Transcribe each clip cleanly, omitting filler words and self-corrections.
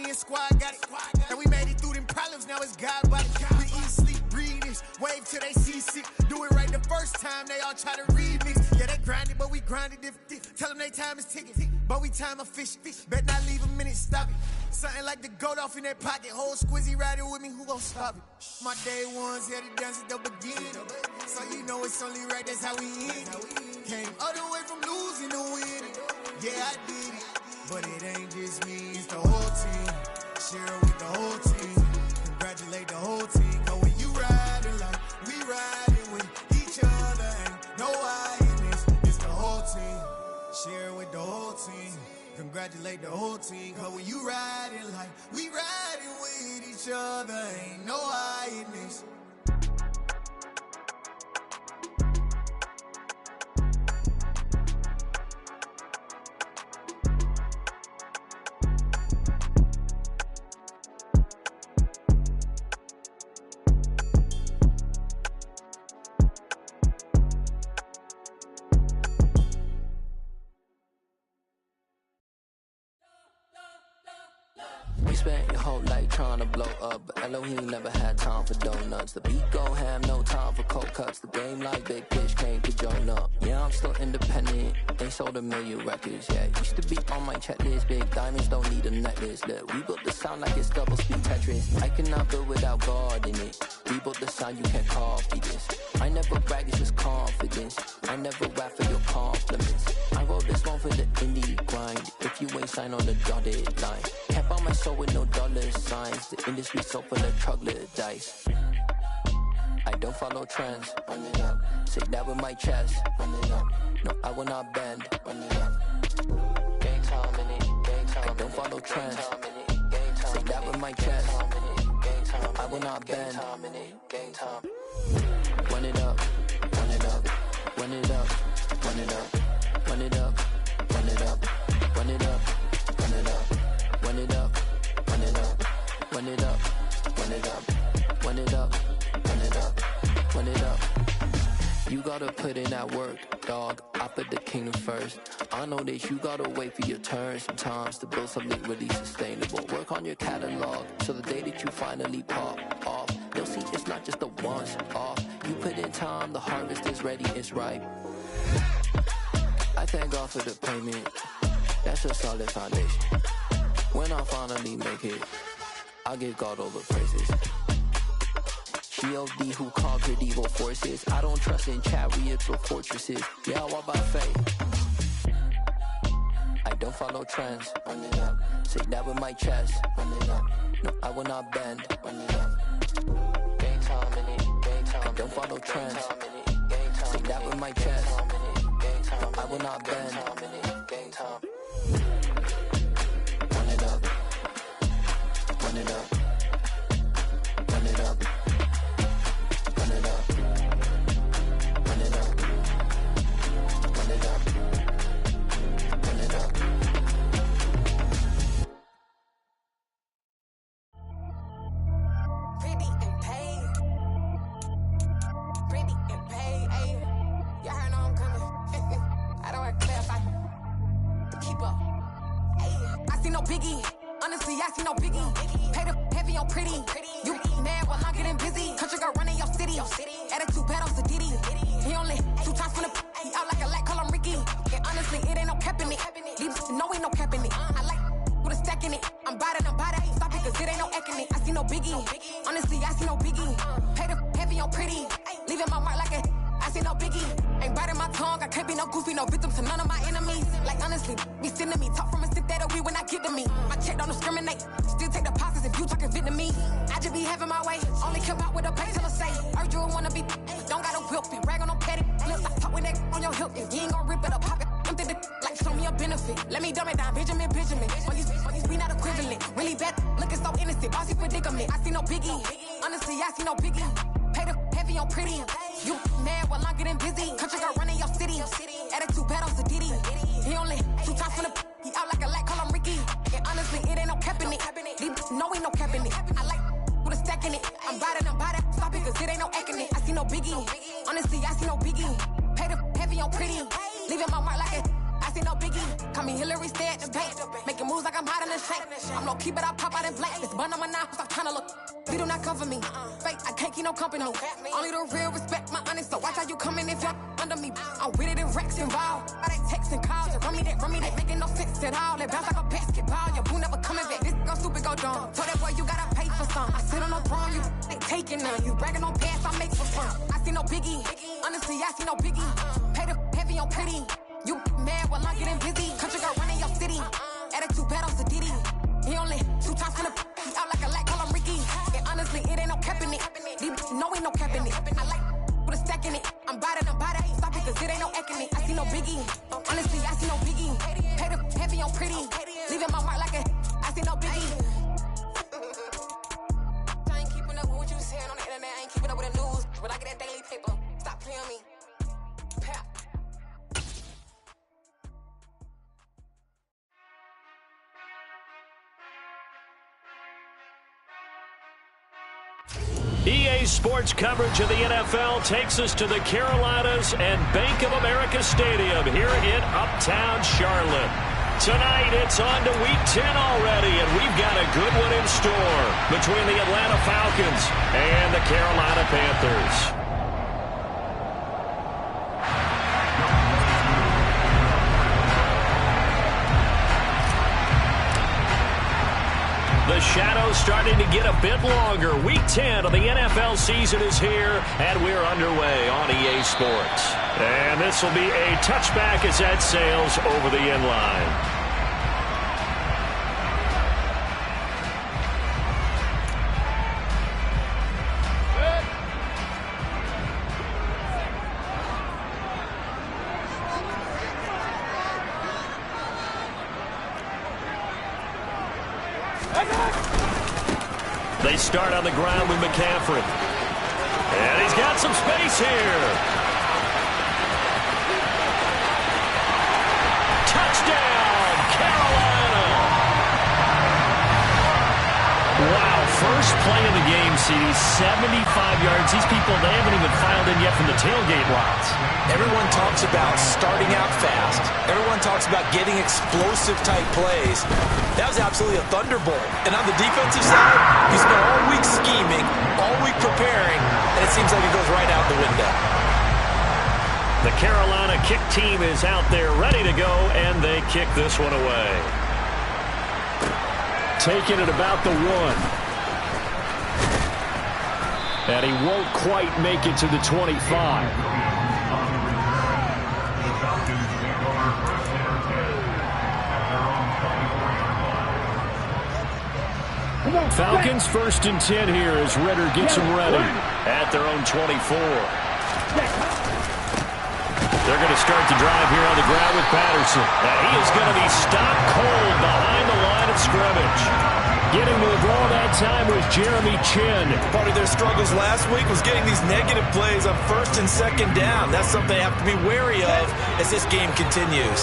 and squad got it. And we made it through them problems, now it's God body. We eat, sleep, breathe this, wave till they see sick. Do it right the first time, they all try to remix. Yeah, they grinded, but we grinded different. Tell them they time is ticking, but we time a fish. Bet not leave a minute, stop it. Something like the goat off in that pocket. Whole squizzy riding with me, who gon' stop it? My day ones here to dance at the beginning. So you know it's only right, that's how we end it. Came all the way from losing to winning. Yeah, I did it, but it ain't just me, it's the whole team. Share it with the whole team. Congratulate the whole team. Cause when you riding like we riding with each other, ain't no I in this, it's the whole team. Share it with the whole team. Congratulate the whole team. Cause when you riding like we riding with each other, ain't no I in this. Spent your whole life trying to blow up, but Elohim never had time for donuts. The beat go ham, no time for cold cuts. The game like Big Fish came to join up. Yeah, I'm still independent, ain't sold a million records yet. Used to be on my checklist, big diamonds don't need a necklace. Look, we built the sound like it's double speed Tetris. I cannot build without God in it. We built the sound, you can't copy this. I never brag, it's just confidence. I never rap for your compliments. I wrote this one for the indie grind. If you ain't signed on the dotted line, can't buy my soul with no dollar signs. The industry so full of troglodytes. I don't follow trends. Run it up. Say that with my chest. Run it up. No, I will not bend. Run it up. Game time in it. Game time. I don't follow trends. Say that with my chest. I will not bend. Game time. Run it up. Run it up. Run it up. Run it up. Run it up. Run it up. Run it up. Run it up. Run it up. Run it up. Run it up. Run it up. Run it up. Run it up. Run it up. You gotta put in that work, dog. I put the kingdom first. I know that you gotta wait for your turn sometimes to build something really sustainable. Work on your catalog so the day that you finally pop off, you'll see it's not just a once off. You put in time, the harvest is ready, it's ripe. I thank God for the payment. That's a solid foundation. When I finally make it, I'll give God all the praises. G.O.D. who conquered evil forces. I don't trust in chariots or fortresses. Yeah, I walk by faith. I don't follow trends. Run it up. Say that with my chest. Run it up. No, I will not bend. Run it up. Game time in it. Game time. I don't follow trends. Say that with my chest. No, I will not bend. Game time. Run it up. Run it up. Run it up. Run it up. Run it up. Run it up. Run it up. Pretty and paid. Pretty and paid. Ayy. Y'all heard know I'm coming. I don't want to clarify. But keep up. Ayy. I see no biggie. Honestly, I see no biggie. Paid up heavy on pretty. You mad while I'm getting busy. Country girl running your city. Attitude bad on Sadidi. He only 2 times from the he out like a lack, call him Ricky. And honestly, it ain't no cap in it. These know ain't no cap in it. I like with a stack in it. I'm bad. Stop it, cause it ain't no eck in it. I see no biggie. Honestly, I see no biggie. Paid up heavy on pretty. Leaving my mark like a I see no biggie. Ain't biting my tongue. I can't be no goofy, no victim to none of my enemies. Like honestly, be sending me talk from a sip that we when I get to me. My check don't discriminate. Still take deposits if you talking Vietnamese. I just be having my way. Only come out with a pay till I say. Urge you wanna be. Don't got a whip and rag on no petty. Let's stop talk with that on your hip. If you ain't gon' rip it up, pop it. I'm thinking like show me a benefit. Let me dumb it down, Benjamin. All these we not equivalent. Really bad, looking so innocent. Bossy predicament. I see no biggie. Honestly, I see no biggie. Paid up heavy on pretty. You mad while I'm getting busy. Country girl running your city. Attitude bad on Sadidi. He only 2 times from the he out like a lack, call him Ricky. And honestly, it ain't no cap in it. These know ain't no cap in it. I like with a stack in it. I'm bad. Stop it, cause it ain't no eck in it. I see no biggie. Honestly, I see no biggie. Paid up heavy on pretty. Leaving my mark like a I I see no biggie. Call me Hillary, stay at the bank. Making moves like I'm hot in the shank. I'm low key, but I pop out in blank. This bun on my knife, stop trying to look. They do not come for me. Fake, I can't keep no company. Only the real respect my honest. So watch how you coming if you're under me. I'm with it in Rex involved. I they text and calls. Run me that, making no sense at all. They bounce like a basketball. Your boo never coming back. This go stupid, go dumb. Told that boy you gotta pay for some. I sit on no throne, you ain't taking none. You bragging on past, I make for fun. I see no biggie. Honestly, I see no biggie. Pay the heavy on pretty. You mad while I'm getting busy. Country girl running your city. Attitude bad on Sadidi. He only 2 times from the he out like a light, call him Ricky. And honestly, it ain't no cap in it. These know ain't no cap in it. I like with a stack in it. I'm by that, ain't stop it, cause it ain't no acting it. I see no biggie. Honestly, I see no biggie. Pay the heavy on pretty. Leaving my mark like a I see no biggie. I ain't keeping up with what you saying on the internet. I ain't keeping up with the news. But I get that daily paper. Stop playing me. Pap. EA Sports coverage of the NFL takes us to the Carolinas and Bank of America Stadium here in Uptown Charlotte. Tonight, it's on to Week 10 already, and we've got a good one in store between the Atlanta Falcons and the Carolina Panthers. The shadow's starting to get a bit longer. Week 10 of the NFL season is here, and we're underway on EA Sports. And this will be a touchback as that sails over the end line. They start on the ground with McCaffrey. And he's got some space here. Touchdown, Carolina. Wow, first play of the game, CD, 75 yards. These people, they haven't even filed in yet from the tailgate lots. Everyone talks about starting out fast. Everyone talks about getting explosive-type plays. That was absolutely a thunderbolt. And on the defensive side, you spent all week scheming, all week preparing, and it seems like it goes right out the window. The Carolina kick team is out there ready to go, and they kick this one away. Taking it about the 1. And he won't quite make it to the 25. Falcons 1st and 10 here as Ritter gets them ready at their own 24. They're going to start the drive here on the ground with Patterson. And he is going to be stopped cold behind the line of scrimmage. Getting to the ball that time was Jeremy Chin. Part of their struggles last week was getting these negative plays on 1st and 2nd down. That's something they have to be wary of as this game continues.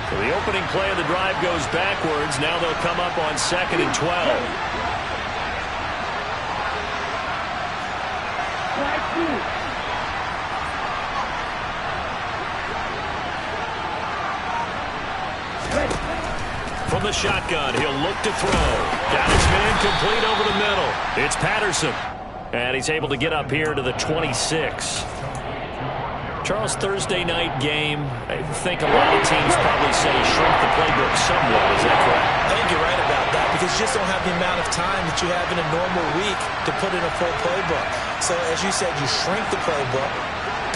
So the opening play of the drive goes backwards. Now they'll come up on 2nd and 12. From the shotgun, he'll look to throw. Got his man complete over the middle. It's Patterson. And he's able to get up here to the 26. Charles, Thursday night game. I think a lot of teams probably say shrink the playbook somewhat. Is that correct? I think you're right about that because you just don't have the amount of time that you have in a normal week to put in a full playbook. So as you said, you shrink the playbook,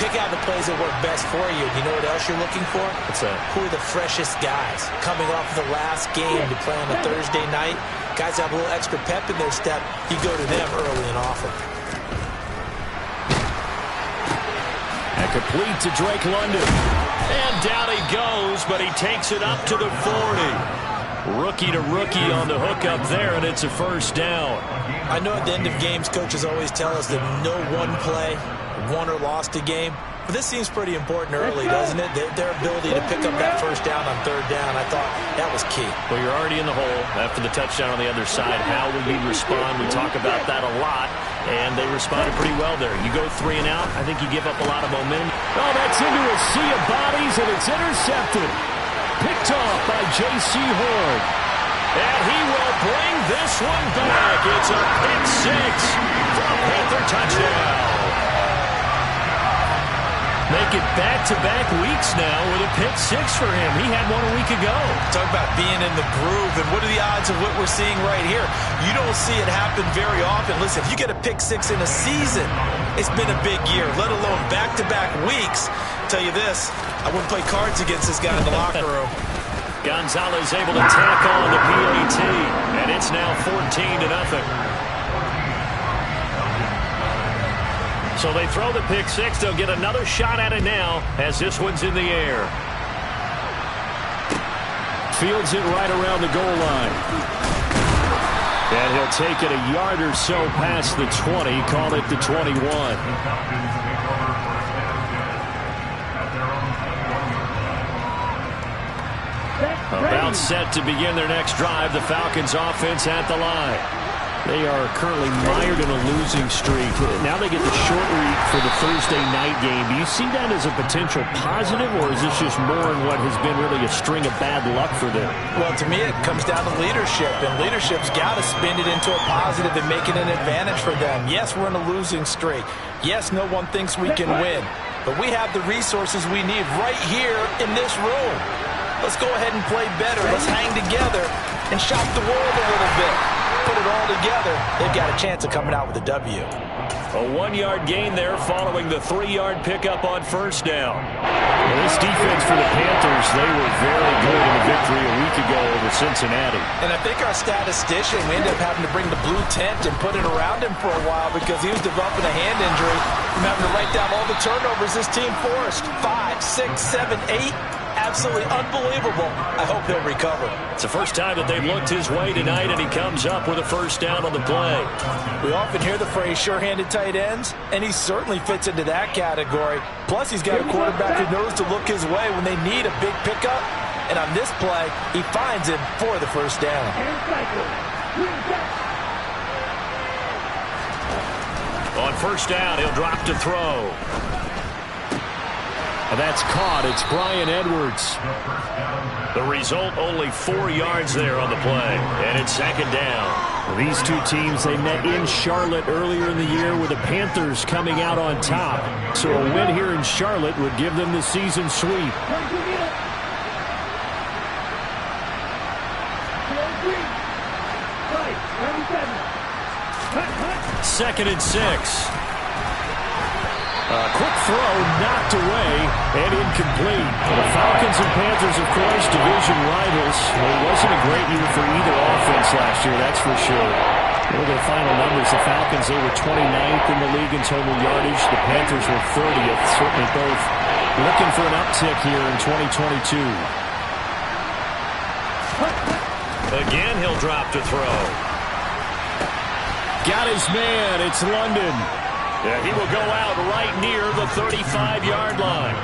pick out the plays that work best for you. You know what else you're looking for? What's that? Who are the freshest guys coming off the last game to play on a Thursday night? Guys have a little extra pep in their step. You go to them early and often. And complete to Drake London. And down he goes, but he takes it up to the 40. Rookie to rookie on the hook up there, and it's a first down. I know at the end of games, coaches always tell us that no one play won or lost a game. But this seems pretty important early, doesn't it? Their ability to pick up that first down on 3rd down, I thought that was key. Well, you're already in the hole after the touchdown on the other side. How will you respond? We talk about that a lot, and they responded pretty well there. You go 3 and out, I think you give up a lot of momentum. Oh, that's into a sea of bodies, and it's intercepted. picked off by J.C. Horn. And he will bring this one back. It's a pick six for a Panther touchdown. Make it back-to-back weeks now with a pick six for him. He had one a week ago. Talk about being in the groove, and what are the odds of what we're seeing right here? You don't see it happen very often. Listen, if you get a pick six in a season, it's been a big year, let alone back-to-back weeks. Tell you this, I wouldn't play cards against this guy in the locker room. Gonzalez able to tack on the PAT, and it's now 14-0. So they throw the pick six. They'll get another shot at it now as this one's in the air. Fields it right around the goal line. And he'll take it a yard or so past the 20, call it the 21. About set to begin their next drive. The Falcons offense at the line. They are currently mired in a losing streak. Now they get the short week for the Thursday night game. Do you see that as a potential positive, or is this just more in what has been really a string of bad luck for them? Well, to me, it comes down to leadership, and leadership's got to spin it into a positive and make it an advantage for them. Yes, we're in a losing streak. Yes, no one thinks we can win, but we have the resources we need right here in this room. Let's go ahead and play better. Let's hang together and shock the world a little bit. Put it all together, they've got a chance of coming out with a W. A 1-yard gain there following the 3-yard pickup on first down. Well, this defense for the Panthers, they were very good in the victory a week ago over Cincinnati. And I think our statistician, we ended up having to bring the blue tent and put it around him for a while because he was developing a hand injury from having to write down all the turnovers this team forced. 5, 6, 7, 8. Absolutely unbelievable. I hope he'll recover. It's the first time that they've looked his way tonight, and he comes up with a first down on the play. We often hear the phrase sure-handed tight ends, and he certainly fits into that category. Plus, he's got a quarterback who knows to look his way when they need a big pickup. And on this play, he finds him for the first down. On first down, he'll drop to throw. And that's caught. It's Bryan Edwards. The result, only 4 yards there on the play. And it's second down. These two teams, they met in Charlotte earlier in the year with the Panthers coming out on top. So a win here in Charlotte would give them the season sweep. Second and 6. Quick throw, knocked away, and incomplete. The Falcons and Panthers, of course, division rivals. It wasn't a great year for either offense last year, that's for sure. Look at the final numbers. The Falcons, they were 29th in the league in total yardage. The Panthers were 30th. Certainly both looking for an uptick here in 2022. Again, he'll drop to throw. Got his man. It's London. Yeah, he will go out right near the 35-yard line.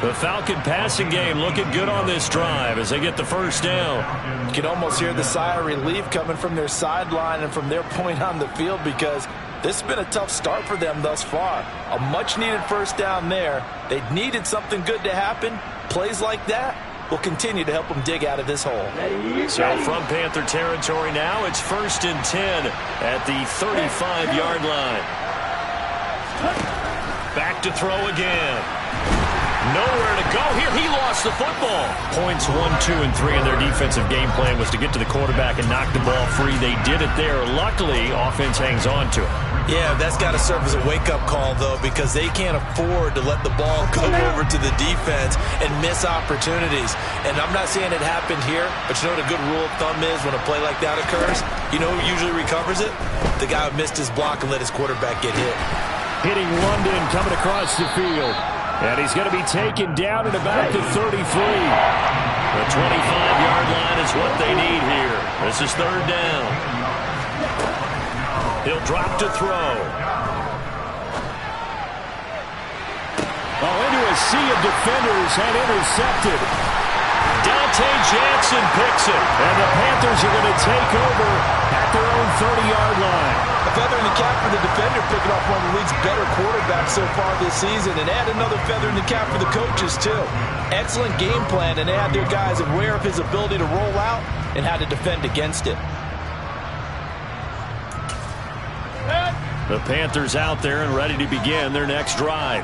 The Falcon passing game looking good on this drive as they get the first down. You can almost hear the sigh of relief coming from their sideline and from their point on the field because this has been a tough start for them thus far. A much-needed first down there. They needed something good to happen. Plays like that will continue to help them dig out of this hole. So from Panther territory now, it's 1st and 10 at the 35-yard line. Back to throw again. Nowhere to go here. He lost the football. Points 1, 2, and 3 in their defensive game plan was to get to the quarterback and knock the ball free. They did it there. Luckily, offense hangs on to it. Yeah, that's got to serve as a wake-up call, though, because they can't afford to let the ball go over to the defense and miss opportunities. And I'm not saying it happened here, but you know what a good rule of thumb is when a play like that occurs? You know who usually recovers it? The guy who missed his block and let his quarterback get hit. Hitting London, coming across the field. And he's going to be taken down at about the 33. The 25-yard line is what they need here. This is third down. He'll drop to throw. Oh, into a sea of defenders and intercepted. Down Jansen picks it, and the Panthers are going to take over at their own 30-yard line. A feather in the cap for the defender, picking off one of the league's better quarterbacks so far this season, and add another feather in the cap for the coaches, too. Excellent game plan, and they had their guys aware of his ability to roll out and how to defend against it. The Panthers out there and ready to begin their next drive.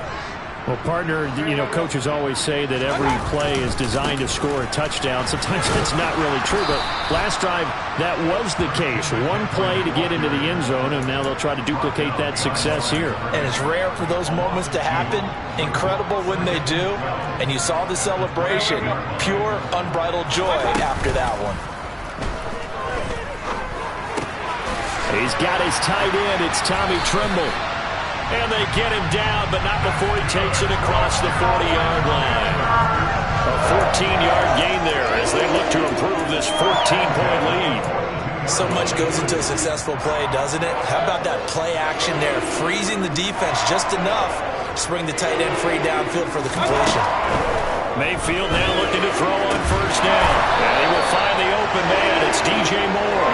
Well, partner, coaches always say that every play is designed to score a touchdown. Sometimes that's not really true, but last drive, that was the case. One play to get into the end zone, and now they'll try to duplicate that success here. And it's rare for those moments to happen. Incredible when they do. And you saw the celebration. Pure, unbridled joy after that one. He's got his tight end. It's Tommy Tremble. And they get him down, but not before he takes it across the 40-yard line. A 14-yard gain there as they look to improve this 14-point lead. So much goes into a successful play, doesn't it? How about that play action there? Freezing the defense just enough to bring the tight end free downfield for the completion. Mayfield now looking to throw on first down. And he will find the open man. It's DJ Moore.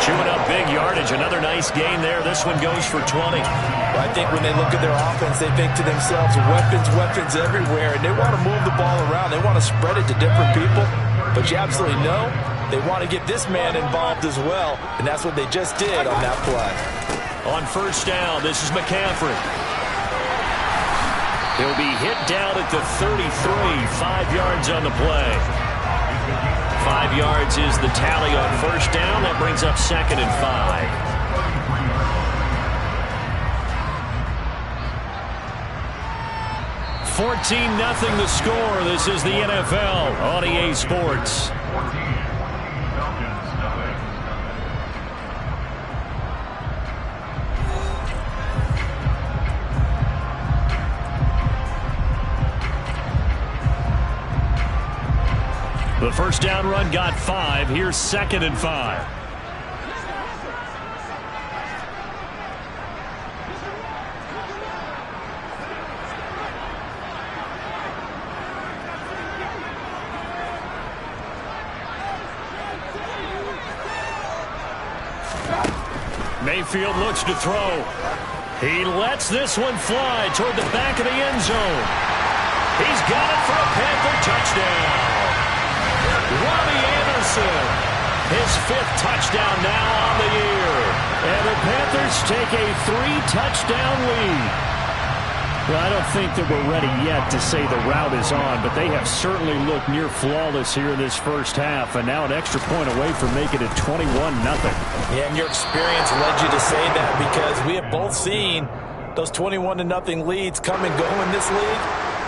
Chewing up big yardage. Another nice gain there. This one goes for 20. Well, I think when they look at their offense, they think to themselves, weapons everywhere. And they want to move the ball around. They want to spread it to different people. But you absolutely know they want to get this man involved as well. And that's what they just did on that play. On first down, this is McCaffrey. He'll be hit down at the 33, 5 yards on the play. 5 yards is the tally on first down. That brings up 2nd and 5. $14-0 the score. This is the NFL on EA Sports. The first down run got 5. Here's 2nd and 5. Mayfield looks to throw. He lets this one fly toward the back of the end zone. He's got it for a Panther touchdown. Robbie Anderson, his 5th touchdown now on the year. And the Panthers take a 3-touchdown lead. Well, I don't think that we're ready yet to say the route is on, but they have certainly looked near flawless here in this first half, and now an extra point away from making it 21-0. Yeah, and your experience led you to say that because we have both seen those 21-0 leads come and go in this league,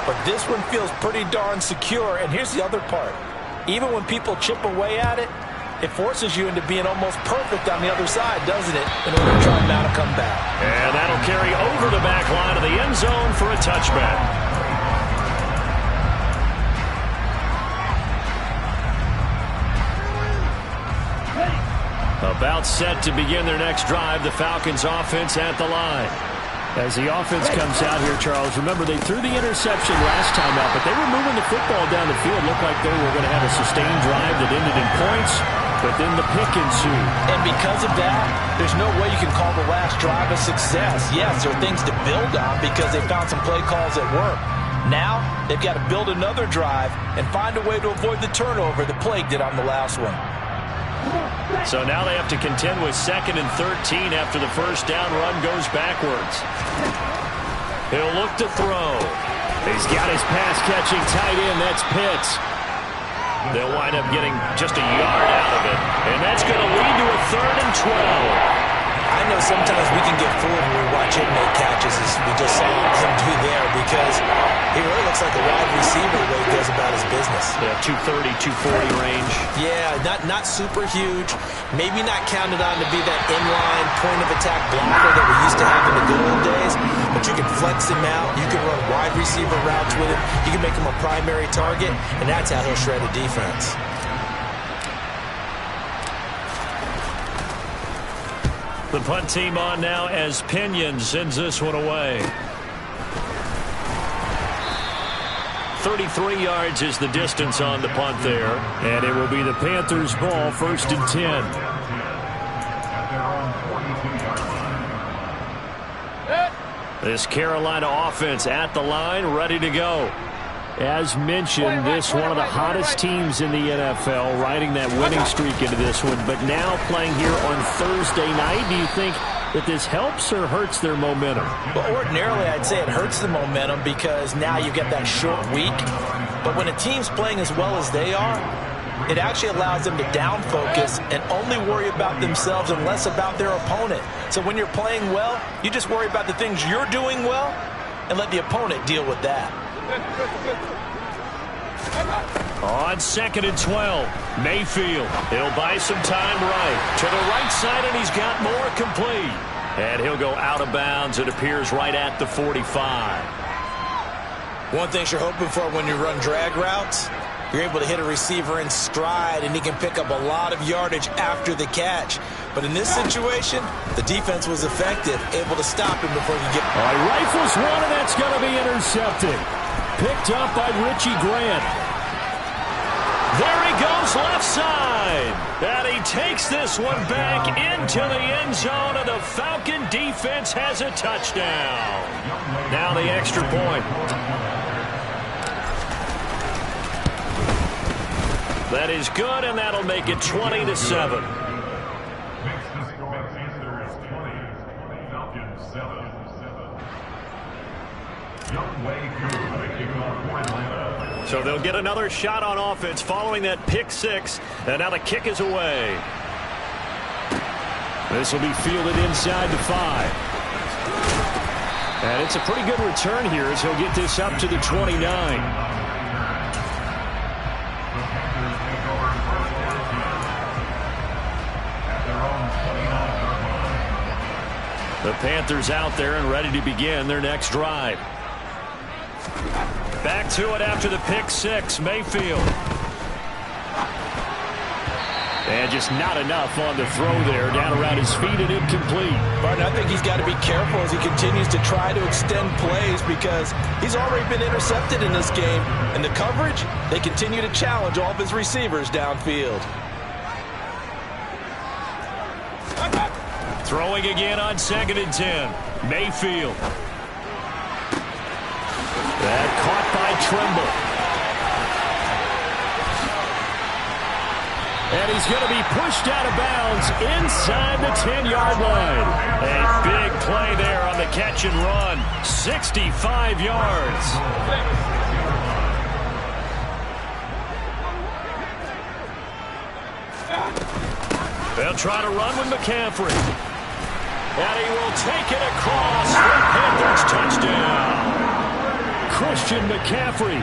but this one feels pretty darn secure. And here's the other part. Even when people chip away at it, it forces you into being almost perfect on the other side, doesn't it, in order to try and mount a comeback. And that'll carry over the back line of the end zone for a touchback. About set to begin their next drive, the Falcons offense at the line. As the offense comes out here, Charles, remember they threw the interception last time out, but they were moving the football down the field. Looked like they were going to have a sustained drive that ended in points, but then the pick ensued. And because of that, there's no way you can call the last drive a success. Yes, there are things to build on because they found some play calls that work. Now, they've got to build another drive and find a way to avoid the turnover that plagued it on the last one. So now they have to contend with 2nd and 13 after the first down run goes backwards. He'll look to throw. He's got his pass-catching tight end. That's Pitts. They'll wind up getting just a yard out of it. And that's going to lead to a 3rd and 12. I know sometimes we can get fooled when we watch him make catches, as we just saw him do there, because he really looks like a wide receiver the way he goes about his business. Yeah, 230, 240 range. Yeah, not super huge. Maybe not counted on to be that inline point-of-attack blocker that we used to have in the good old days, but you can flex him out. You can run wide receiver routes with him. You can make him a primary target, and that's how he'll shred a defense. The punt team on now as Pinion sends this one away. 33 yards is the distance on the punt there. And it will be the Panthers' ball, 1st and 10. This Carolina offense at the line, ready to go. As mentioned, this one of the hottest teams in the NFL, riding that winning streak into this one. But now playing here on Thursday night, do you think that this helps or hurts their momentum? Well, ordinarily, I'd say it hurts the momentum because now you get that short week. But when a team's playing as well as they are, it actually allows them to down focus and only worry about themselves and less about their opponent. So when you're playing well, you just worry about the things you're doing well and let the opponent deal with that. On 2nd and 12, Mayfield. He'll buy some time right. To the right side, and he's got more complete. And he'll go out of bounds. It appears right at the 45. One thing you're hoping for when you run drag routes, you're able to hit a receiver in stride, and he can pick up a lot of yardage after the catch. But in this situation, the defense was effective, able to stop him before he get... All right, rifles one, and that's going to be intercepted. Picked up by Richie Grant. There he goes left side. And he takes this one back into the end zone, and the Falcon defense has a touchdown. Now the extra point. That is good, and that'll make it 20-7. So they'll get another shot on offense following that pick six, and now the kick is away. This will be fielded inside the 5. And it's a pretty good return here as he'll get this up to the 29. The Panthers out there and ready to begin their next drive. Back to it after the pick six, Mayfield. And just not enough on the throw there, down around his feet and incomplete. Martin, I think he's got to be careful as he continues to try to extend plays because he's already been intercepted in this game. And the coverage, they continue to challenge all of his receivers downfield. Throwing again on 2nd and 10. Mayfield. That caught by Trimble. And he's going to be pushed out of bounds inside the 10-yard line. A big play there on the catch and run. 65 yards. They'll try to run with McCaffrey. And he will take it across for Panthers touchdown. Christian McCaffrey,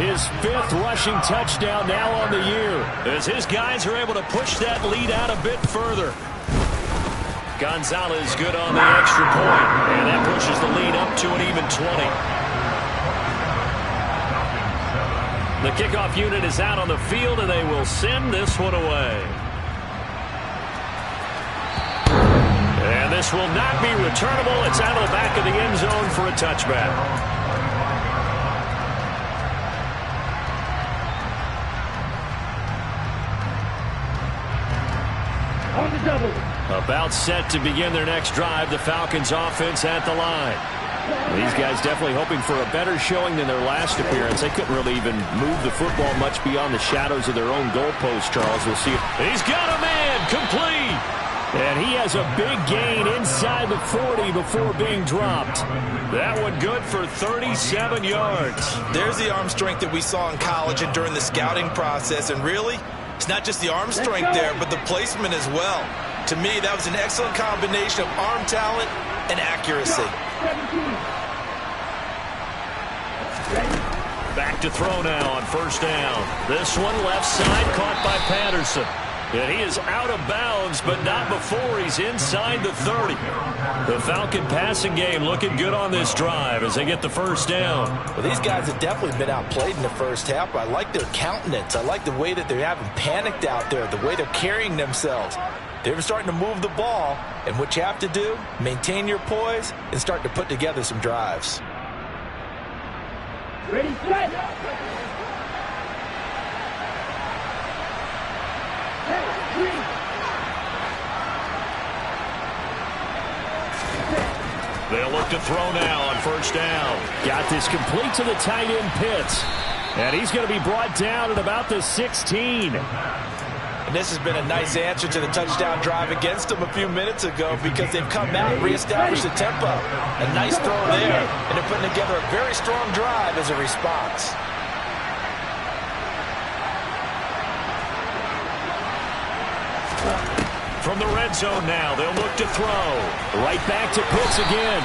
his 5th rushing touchdown now on the year. As his guys are able to push that lead out a bit further. Gonzalez good on the extra point. And that pushes the lead up to an even 20. The kickoff unit is out on the field, and they will send this one away. And this will not be returnable. It's out of the back of the end zone for a touchback. On the double. About set to begin their next drive, the Falcons offense at the line. These guys definitely hoping for a better showing than their last appearance. They couldn't really even move the football much beyond the shadows of their own goalpost, Charles. We'll see. He's got a man, complete. And he has a big gain inside the 40 before being dropped. That one good for 37 yards. There's the arm strength that we saw in college and during the scouting process. And really, it's not just the arm strength there, but the placement as well. To me, that was an excellent combination of arm talent and accuracy. Back to throw now on 1st down. This one left side caught by Patterson. And he is out of bounds, but not before he's inside the 30. The Falcon passing game looking good on this drive as they get the 1st down. Well, these guys have definitely been outplayed in the first half, but I like their countenance. I like the way that they haven't panicked out there, the way they're carrying themselves. They're starting to move the ball, and what you have to do, maintain your poise and start to put together some drives. Ready, set! They'll look to throw now on first down. Got this complete to the tight end Pitts. And he's going to be brought down at about the 16. And this has been a nice answer to the touchdown drive against them a few minutes ago because they've come out and reestablished the tempo. A nice throw there, and they're putting together a very strong drive as a response. From the red zone now, they'll look to throw. Right back to Pitts again.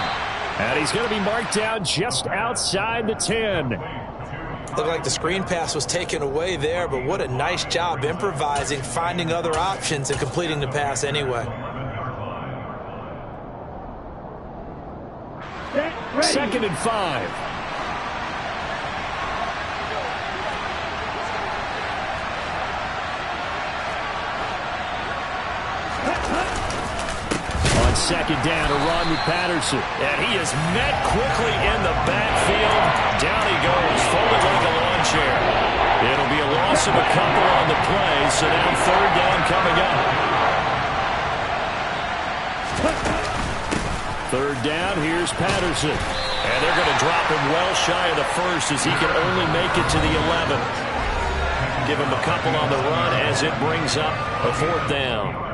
And he's going to be marked down just outside the 10. Looked like the screen pass was taken away there, but what a nice job improvising, finding other options, and completing the pass anyway. Second and 5. Second down, a run with Patterson. And he is met quickly in the backfield. Down he goes, folded like a lawn chair. It'll be a loss of a couple on the play, so now third down coming up. Third down, here's Patterson. And they're going to drop him well shy of the first as he can only make it to the 11. Give him a couple on the run as it brings up a fourth down.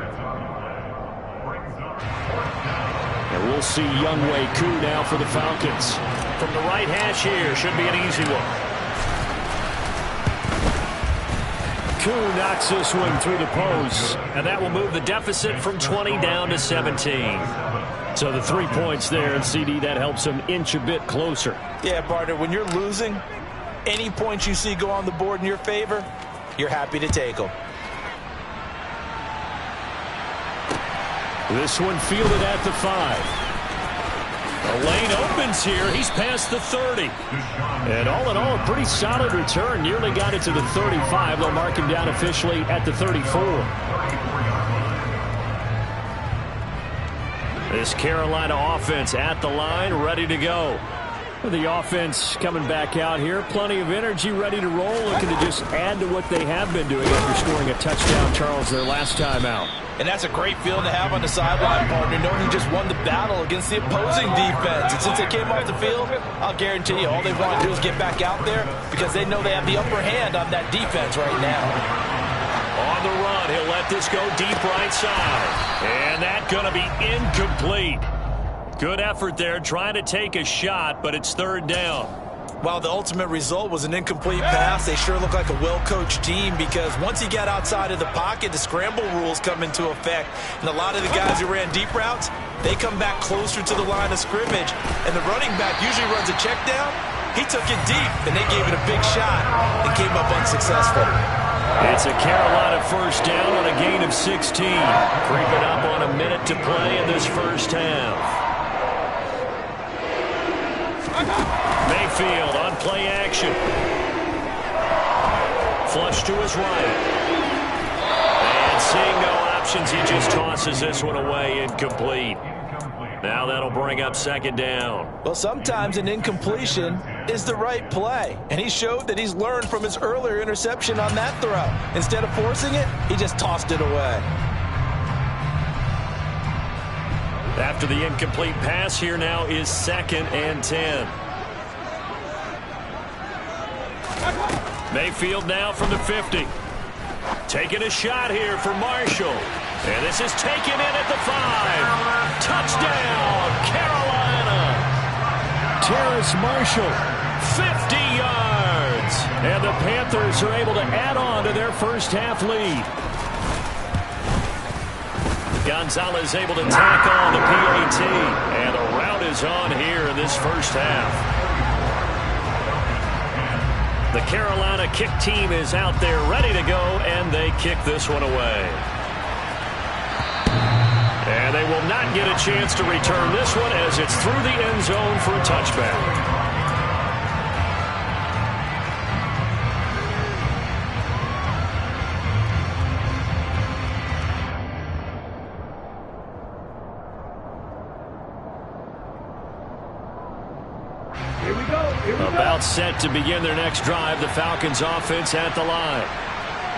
And we'll see Younghoe Koo now for the Falcons. From the right hash here, should be an easy one. Koo knocks this one through the post. And that will move the deficit from 20 down to 17. So the 3 points there, and CD, that helps them inch a bit closer. Yeah, partner, when you're losing, any points you see go on the board in your favor, you're happy to take them. This one fielded at the 5. The lane opens here. He's past the 30. And all in all, a pretty solid return. Nearly got it to the 35. They'll mark him down officially at the 34. This Carolina offense at the line, ready to go. The offense coming back out here. Plenty of energy, ready to roll. Looking to just add to what they have been doing after scoring a touchdown, Charles, their last time out. And that's a great feeling to have on the sideline, partner, knowing you just won the battle against the opposing defense. And since they came off the field, I'll guarantee you all they want to do is get back out there because they know they have the upper hand on that defense right now. On the run, he'll let this go deep right side. And that's going to be incomplete. Good effort there, trying to take a shot, but it's third down. While the ultimate result was an incomplete pass, they sure look like a well-coached team because once he got outside of the pocket, the scramble rules come into effect. And a lot of the guys who ran deep routes, they come back closer to the line of scrimmage. And the running back usually runs a check down. He took it deep, and they gave it a big shot and came up unsuccessful. It's a Carolina first down on a gain of 16. Creeping up on a minute to play in this first half. Mayfield on play action. Flush to his right. And seeing no options, he just tosses this one away, incomplete. Now that'll bring up second down. Well, sometimes an incompletion is the right play. And he showed that he's learned from his earlier interception on that throw. Instead of forcing it, he just tossed it away. After the incomplete pass, here now is 2nd and 10. Mayfield now from the 50. Taking a shot here for Marshall. And this is taken in at the 5. Touchdown, Carolina. Terrace Marshall, 50 yards. And the Panthers are able to add on to their first half lead. Gonzalez able to tack on the PAT. And the route is on here in this first half. The Carolina kick team is out there ready to go, and they kick this one away. And they will not get a chance to return this one as it's through the end zone for a touchback. Here we go. About set to begin their next drive, the Falcons offense at the line.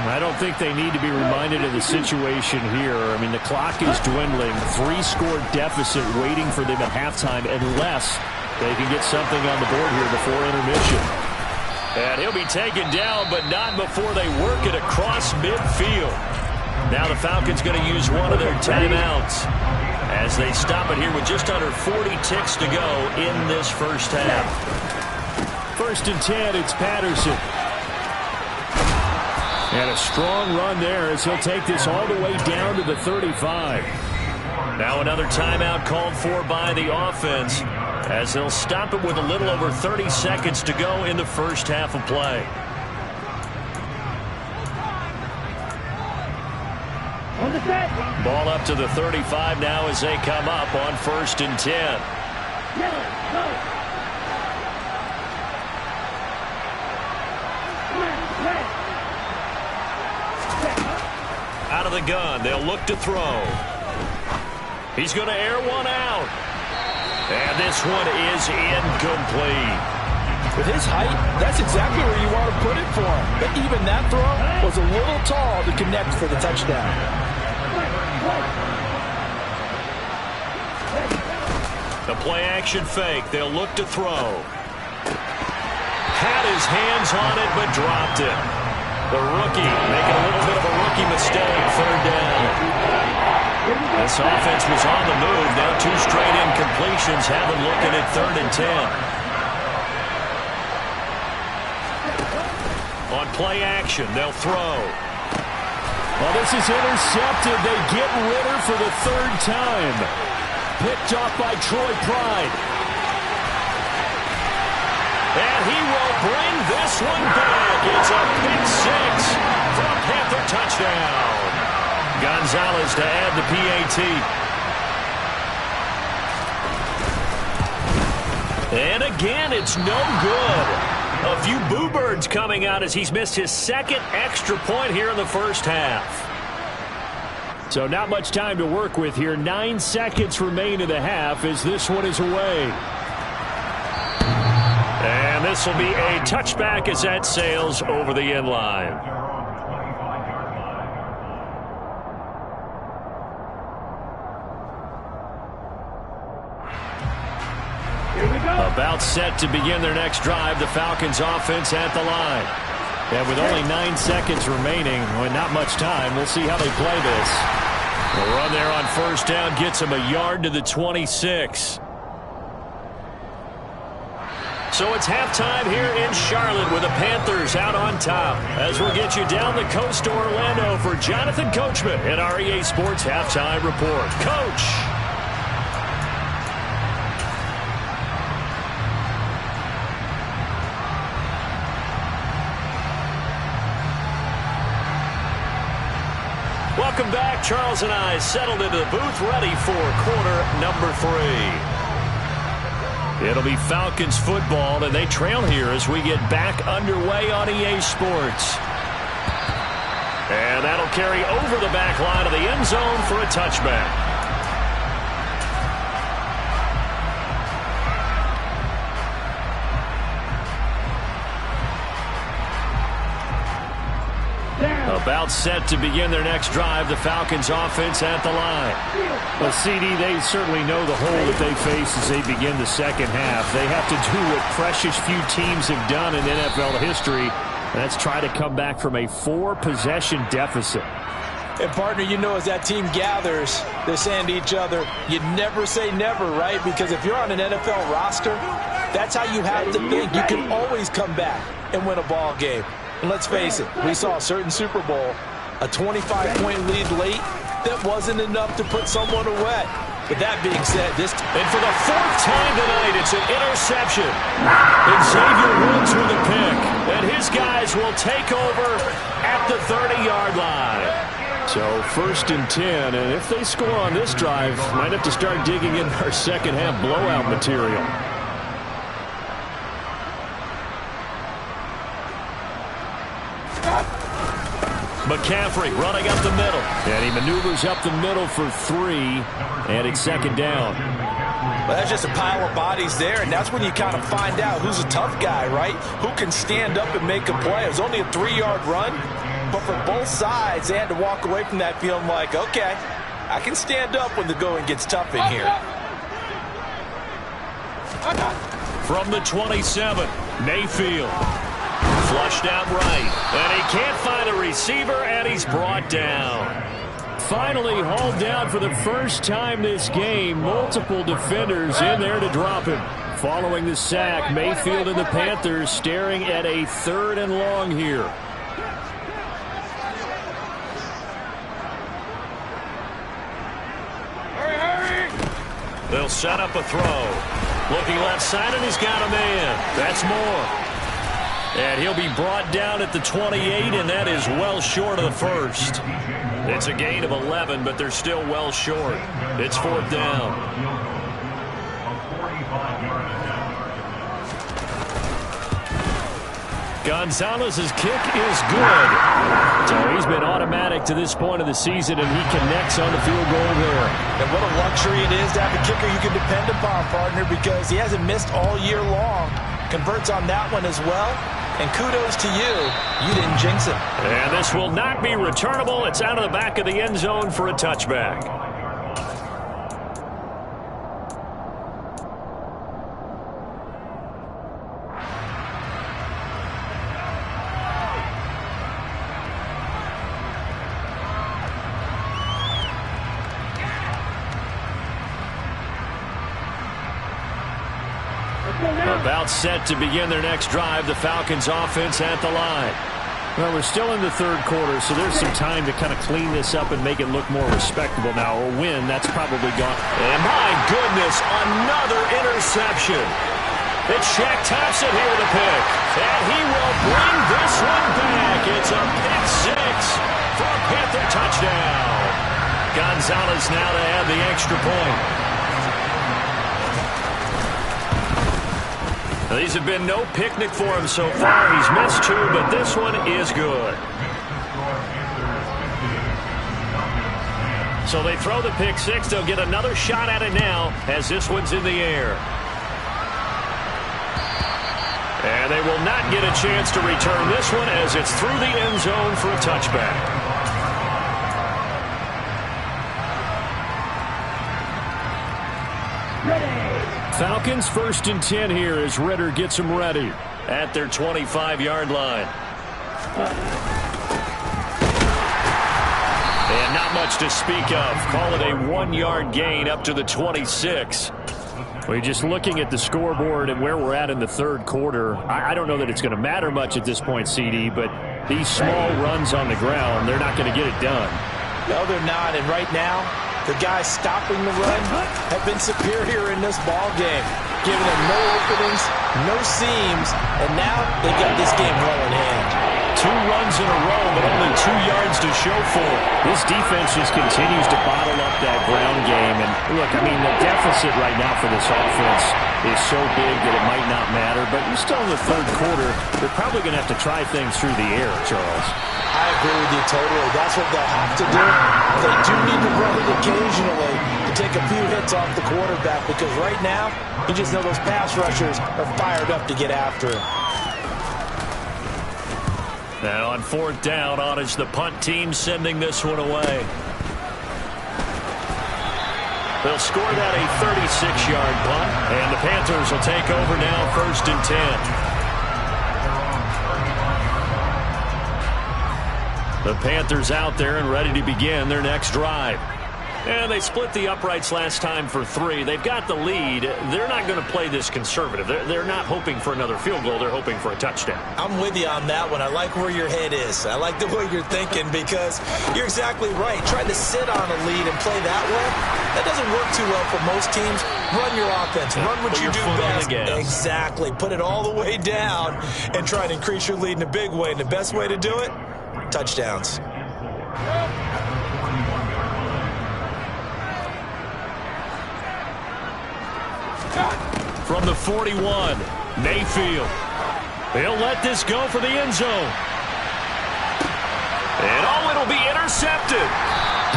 I don't think they need to be reminded of the situation here. I mean, the clock is dwindling. 3-score deficit waiting for them at halftime unless they can get something on the board here before intermission. And he'll be taken down, but not before they work it across midfield. Now the Falcons going to use one of their timeouts as they stop it here with just under 40 ticks to go in this first half. 1st and 10, it's Patterson. And a strong run there as he'll take this all the way down to the 35. Now another timeout called for by the offense as they'll stop it with a little over 30 seconds to go in the first half of play. Ball up to the 35 now as they come up on 1st and 10. Out of the gun, they'll look to throw. He's going to air one out. And this one is incomplete. With his height, that's exactly where you want to put it for him. But even that throw was a little tall to connect for the touchdown. The play-action fake. They'll look to throw. Had his hands on it, but dropped it. The rookie making a little bit of a rookie mistake. 3rd down. This offense was on the move. Now 2 straight incompletions. Have them looking at 3rd and 10. On play action, they'll throw. Well, this is intercepted. They get Ritter for the 3rd time. Picked off by Troy Pride. And he will bring this one back. It's a pick 6 for a Panther touchdown. Gonzalez to add the PAT. And again, it's no good. A few boo birds coming out as he's missed his 2nd extra point here in the first half. So not much time to work with here. 9 seconds remain in the half as this one is away. And this will be a touchback as that sails over the end line. About set to begin their next drive, the Falcons offense at the line. And with only 9 seconds remaining, well, not much time, we'll see how they play this. The run there on 1st down gets them a yard to the 26. So it's halftime here in Charlotte with the Panthers out on top. As we'll get you down the coast to Orlando for Jonathan Coachman at our EA Sports Halftime Report. Coach! Welcome back. Charles and I settled into the booth ready for quarter number 3. It'll be Falcons football, and they trail here as we get back underway on EA Sports. And that'll carry over the back line of the end zone for a touchback. About set to begin their next drive, the Falcons offense at the line. Well, CD, they certainly know the hole that they face as they begin the second half. They have to do what precious few teams have done in NFL history, and that's try to come back from a 4-possession deficit. And, partner, you know, as that team gathers, they're saying to each other, you never say never, right? Because if you're on an NFL roster, that's how you have to think. You can always come back and win a ball game. And let's face it, we saw a certain Super Bowl, a 25-point lead late, that wasn't enough to put someone away. But that being said, and for the 4th time tonight, it's an interception. And Xavier Woods with a pick. And his guys will take over at the 30-yard line. So 1st and 10, and if they score on this drive, might have to start digging in our second half blowout material. McCaffrey running up the middle. And he maneuvers up the middle for 3, and it's 2nd down. Well, that's just a pile of bodies there, and that's when you kind of find out who's a tough guy, right? Who can stand up and make a play. It was only a 3-yard run, but for both sides, they had to walk away from that feeling like, okay, I can stand up when the going gets tough in here. From the 27, Mayfield. Flushed out right, and he can't find a receiver, and he's brought down. Finally hauled down for the first time this game. Multiple defenders in there to drop him. Following the sack, Mayfield and the Panthers staring at a 3rd and long here. They'll set up a throw. Looking left side, and he's got a man. That's Moore. And he'll be brought down at the 28, and that is well short of the first. It's a gain of 11, but they're still well short. It's 4th down. Gonzalez's kick is good. So he's been automatic to this point of the season, and he connects on the field goal there. And what a luxury it is to have a kicker you can depend upon, partner, because he hasn't missed all year long. Converts on that one as well. And kudos to you. You didn't jinx it. And this will not be returnable. It's out of the back of the end zone for a touchback. About set to begin their next drive. The Falcons offense at the line. Well, we're still in the 3rd quarter, so there's some time to kind of clean this up and make it look more respectable now. Or win, that's probably gone. And my goodness, another interception. It's Shaq Thompson here with a pick. And he will bring this one back. It's a pick 6 for a Panther touchdown. Gonzalez now to add the extra point. These have been no picnic for him so far. He's missed 2, but this one is good. So they throw the pick 6. They'll get another shot at it now as this one's in the air. And they will not get a chance to return this one as it's through the end zone for a touchback. Falcons 1st and 10 here as Ritter gets them ready at their 25-yard line. And not much to speak of. Call it a 1-yard gain up to the 26. We're just looking at the scoreboard and where we're at in the 3rd quarter. I don't know that it's going to matter much at this point, CD, but these small runs on the ground, they're not going to get it done. No, they're not. And right now, the guys stopping the run have been superior in this ball game, giving them no openings, no seams, and now they got this game well in hand. 2 runs in a row, but only 2 yards to show for it. This defense just continues to bottle up that ground game. And look, I mean, the deficit right now for this offense is so big that it might not matter. But you're still in the 3rd quarter. They're probably going to have to try things through the air, Charles. I agree with you totally. That's what they'll have to do. They do need to run it occasionally to take a few hits off the quarterback, because right now, you just know those pass rushers are fired up to get after him. Now on 4th down, Otis, the punt team sending this one away. They'll score that a 36-yard punt, and the Panthers will take over now 1st and 10. The Panthers out there and ready to begin their next drive. And they split the uprights last time for 3. They've got the lead. They're not going to play this conservative. They're not hoping for another field goal. They're hoping for a touchdown. I'm with you on that one. I like where your head is. I like the way you're thinking, because you're exactly right. Trying to sit on a lead and play that way, that doesn't work too well for most teams. Run your offense. Run what you do best. Exactly. Put it all the way down and try and increase your lead in a big way. And the best way to do it, touchdowns. From the 41, Mayfield. He'll let this go for the end zone. And it'll be intercepted.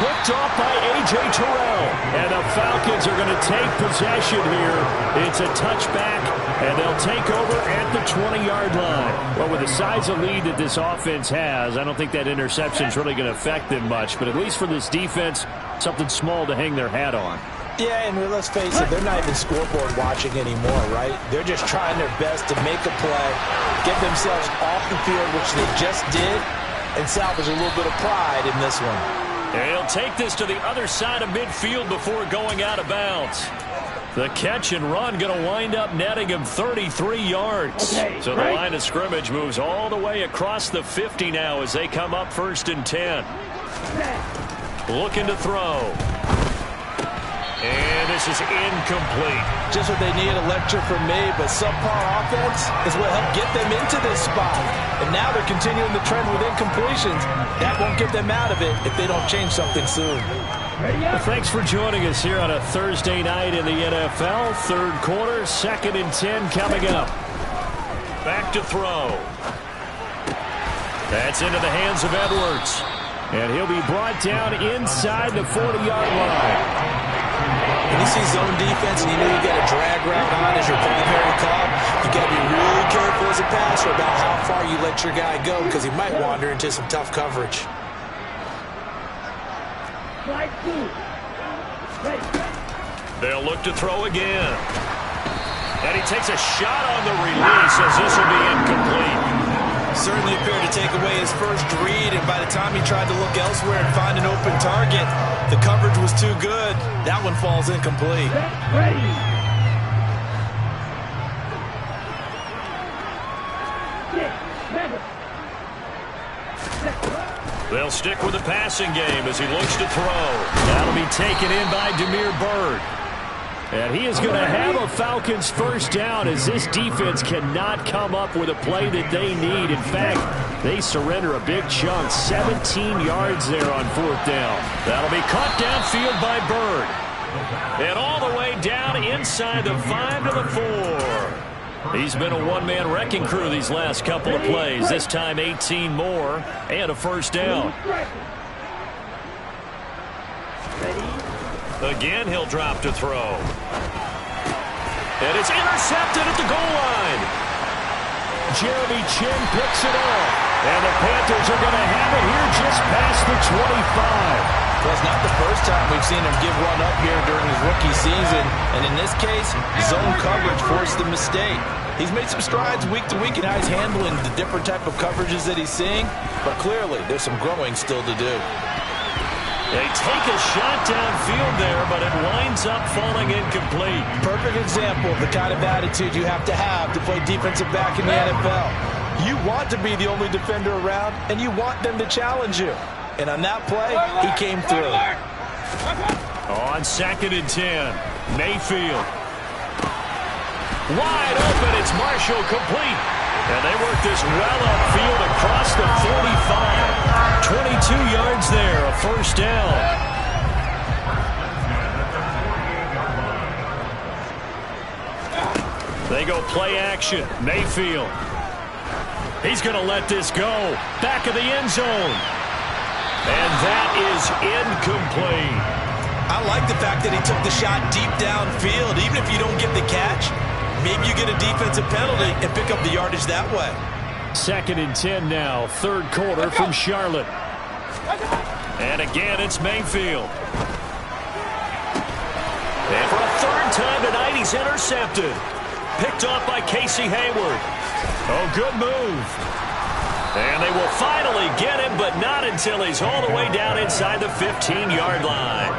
picked off by A.J. Terrell. And the Falcons are going to take possession here. It's a touchback, and they'll take over at the 20-yard line. Well, with the size of lead that this offense has, I don't think that interception is really going to affect them much. But at least for this defense, something small to hang their hat on. Yeah, and let's face it, they're not even scoreboard watching anymore, right? They're just trying their best to make a play, get themselves off the field, which they just did, and salvage a little bit of pride in this one. And he'll take this to the other side of midfield before going out of bounds. The catch and run going to wind up netting him 33 yards. So the line of scrimmage moves all the way across the 50 now as they come up 1st and 10. Looking to throw. And this is incomplete. Just what they need, a lecture from me, but subpar offense is what helped get them into this spot. And now they're continuing the trend with incompletions. That won't get them out of it if they don't change something soon. Well, thanks for joining us here on a Thursday night in the NFL. 3rd quarter, 2nd and 10 coming up. Back to throw. That's into the hands of Edwards. And he'll be brought down inside the 40-yard line. When you see zone defense and you know you got a drag route on as your primary call, you got to be really careful as a passer about how far you let your guy go because he might wander into some tough coverage. They'll look to throw again. And he takes a shot on the release as this will be incomplete. Certainly appeared to take away his first read, and by the time he tried to look elsewhere and find an open target, the coverage was too good. That one falls incomplete. They'll stick with the passing game as he looks to throw. That'll be taken in by Damiere Byrd. And he is going to have a Falcons first down as this defense cannot come up with a play that they need. In fact, they surrender a big chunk, 17 yards there on 4th down. That'll be caught downfield by Byrd. And all the way down inside the 5 to the 4. He's been a one-man wrecking crew these last couple of plays. This time 18 more and a first down. Again, he'll drop to throw. And it's intercepted at the goal line. Jeremy Chin picks it off. And the Panthers are going to have it here just past the 25. Well, it's not the first time we've seen him give one up here during his rookie season. And in this case, zone coverage forced the mistake. He's made some strides week to week in how he's handling the different type of coverages that he's seeing. But clearly, there's some growing still to do. They take a shot downfield there, but it winds up falling incomplete. Perfect example of the kind of attitude you have to play defensive back in the NFL. You want to be the only defender around, and you want them to challenge you. And on that play, he came through. On 2nd and 10, Mayfield. Wide open, it's Marshall complete. And they work this well upfield across the 45. 22 yards there, a first down. They go play action. Mayfield. He's going to let this go. Back of the end zone. And that is incomplete. I like the fact that he took the shot deep downfield. Even if you don't get the catch, maybe you get a defensive penalty and pick up the yardage that way. 2nd and 10 now, 3rd quarter from Charlotte. And again, it's Mayfield. And for a 3rd time tonight, he's intercepted. Picked off by Casey Hayward. Oh, good move. And they will finally get him, but not until he's all the way down inside the 15-yard line.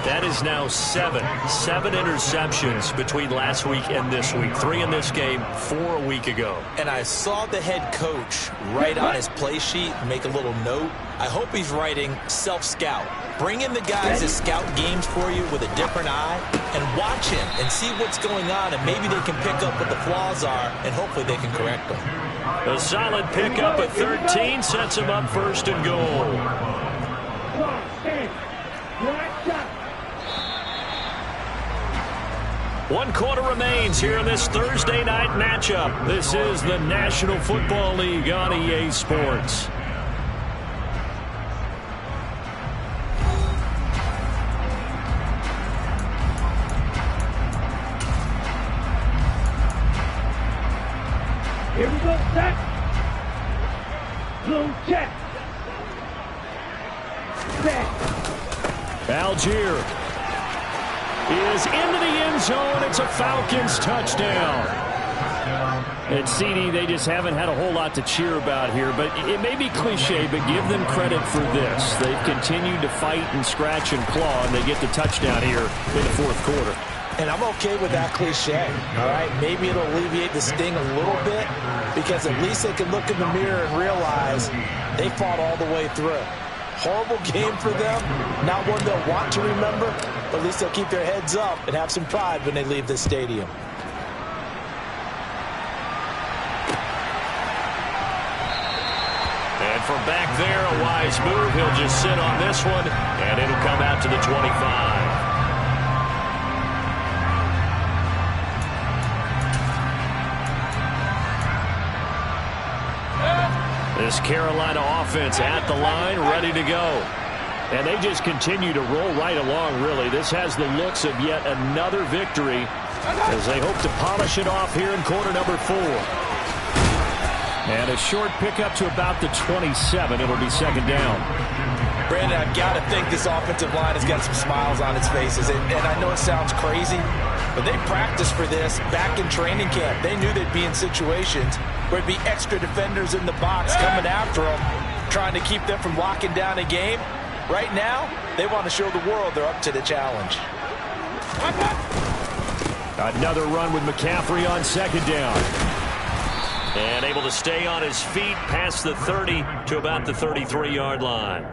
That is now 7 interceptions between last week and this week. 3 in this game, 4 a week ago. And I saw the head coach write on his play sheet, make a little note. I hope he's writing self-scout. Bring in the guys that scout games for you with a different eye and watch him and see what's going on, and maybe they can pick up what the flaws are, and hopefully they can correct them. A solid pickup at 13 sets him up 1st and goal. 1 quarter remains here in this Thursday night matchup. This is the National Football League on EA Sports. Algier is into the end zone. It's a Falcons touchdown. And CD, they just haven't had a whole lot to cheer about here, but it may be cliche, but give them credit for this. They've continued to fight and scratch and claw, and they get the touchdown here in the fourth quarter. And I'm okay with that cliche, all right? Maybe it'll alleviate the sting a little bit because at least they can look in the mirror and realize they fought all the way through. Horrible game for them, not one they'll want to remember, but at least they'll keep their heads up and have some pride when they leave this stadium. And from back there, a wise move. He'll just sit on this one, and it'll come out to the 25. This Carolina offense at the line, ready to go. And they just continue to roll right along, really. This has the looks of yet another victory as they hope to polish it off here in quarter number 4. And a short pickup to about the 27. It'll be second down. Brandon, I've got to think this offensive line has got some smiles on its faces. And I know it sounds crazy, but they practiced for this back in training camp. They knew they'd be in situations where there'd be extra defenders in the box coming after them, trying to keep them from locking down a game. Right now, they want to show the world they're up to the challenge. Another run with McCaffrey on second down. And able to stay on his feet past the 30 to about the 33-yard line.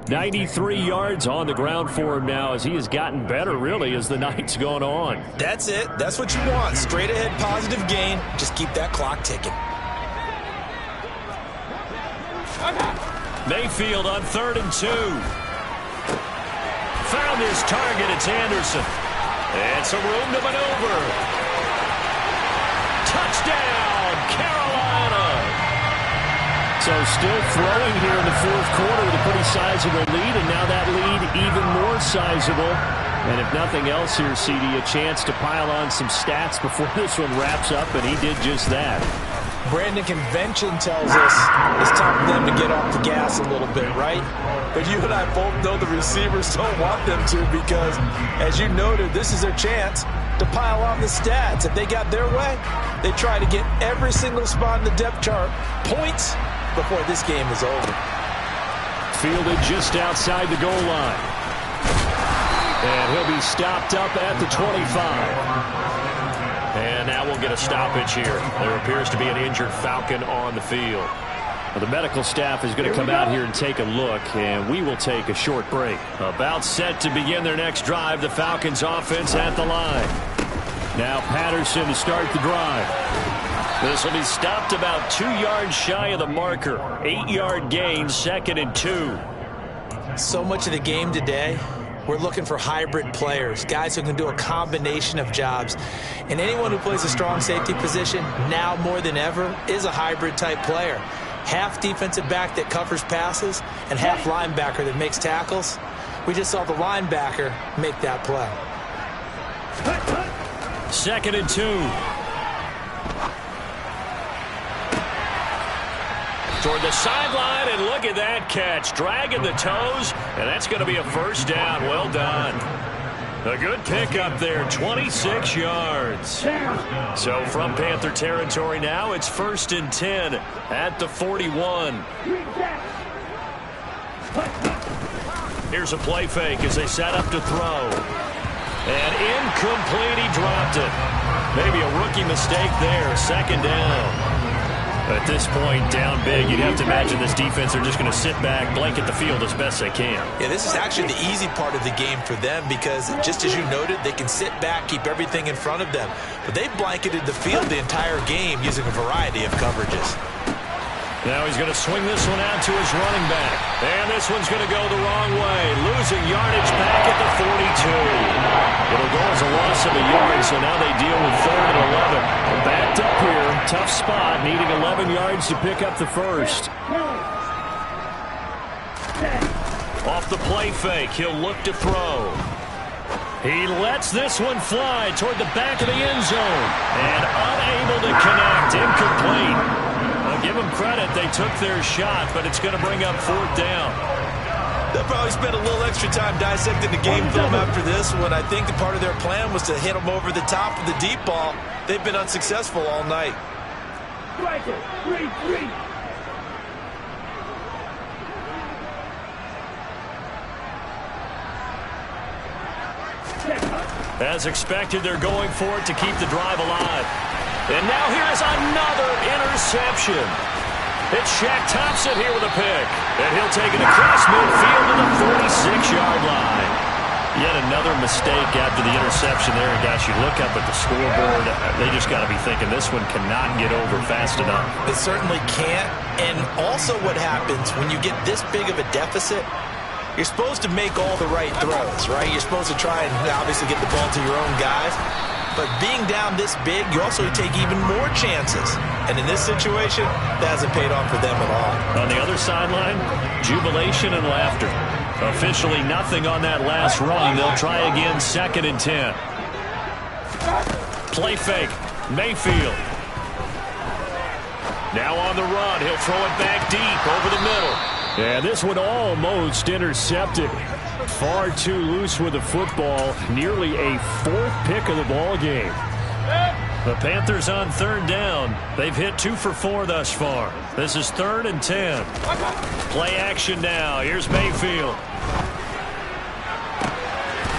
93 yards on the ground for him now as he has gotten better, really, as the night's gone on. That's it. That's what you want. Straight ahead positive gain. Just keep that clock ticking. Mayfield on 3rd and 2. Found his target. It's Anderson. And some room to maneuver. Touchdown, Carolina. So still throwing here in the fourth quarter with a pretty sizable lead, and now that lead even more sizable. And if nothing else here, CD, a chance to pile on some stats before this one wraps up, and he did just that. Brandon, convention tells us it's time for them to get off the gas a little bit, right? But you and I both know the receivers don't want them to because, as you noted, this is their chance to pile on the stats. If they got their way, they try to get every single spot in the depth chart points before this game is over. Fielded just outside the goal line. And he'll be stopped up at the 25. And now we'll get a stoppage here. There appears to be an injured Falcon on the field. Well, the medical staff is going to come out here and take a look, and we will take a short break. About set to begin their next drive, the Falcons offense at the line. Now Patterson to start the drive. This will be stopped about 2 yards shy of the marker. 8-yard gain, 2nd and 2. So much of the game today, we're looking for hybrid players, guys who can do a combination of jobs. And anyone who plays a strong safety position, now more than ever, is a hybrid type player. Half defensive back that covers passes and half linebacker that makes tackles. We just saw the linebacker make that play. 2nd and 2. Toward the sideline, and look at that catch. Dragging the toes, and that's going to be a first down. Well done. A good pickup there, 26 yards. So from Panther territory now, it's 1st and 10 at the 41. Here's a play fake as they set up to throw. And incomplete, he dropped it. Maybe a rookie mistake there, 2nd down. At this point, down big, you'd have to imagine this defense are just going to sit back, blanket the field as best they can. Yeah, this is actually the easy part of the game for them because, just as you noted, they can sit back, keep everything in front of them. But they've blanketed the field the entire game using a variety of coverages. Now he's going to swing this one out to his running back. And this one's going to go the wrong way. Losing yardage back at the 42. It'll go as a loss of a yard, so now they deal with 3rd and 11. Backed up here. Tough spot, needing 11 yards to pick up the first. Off the play fake, he'll look to throw. He lets this one fly toward the back of the end zone. And unable to connect. Incomplete. I'll give them credit. They took their shot, but it's going to bring up 4th down. They'll probably spend a little extra time dissecting the game film after this one. I think part of their plan was to hit them over the top of the deep ball. They've been unsuccessful all night. As expected, they're going for it to keep the drive alive. And now here is another interception. It's Shaq Thompson here with a pick. And he'll take it across midfield to the 46-yard line. Yet another mistake after the interception there. And guys, you look up at the scoreboard, they just got to be thinking this one cannot get over fast enough. It certainly can't. And also what happens when you get this big of a deficit, you're supposed to make all the right throws, right? You're supposed to try and obviously get the ball to your own guys. But being down this big, you also take even more chances. And in this situation, that hasn't paid off for them at all. On the other sideline, jubilation and laughter. Officially nothing on that last run. They'll try again, 2nd and 10. Play fake. Mayfield. Now on the run. He'll throw it back deep over the middle. Yeah, this one almost intercepted. Far too loose with the football. Nearly a 4th pick of the ball game. The Panthers on 3rd down. They've hit 2 for 4 thus far. This is 3rd and 10. Play action now. Here's Mayfield.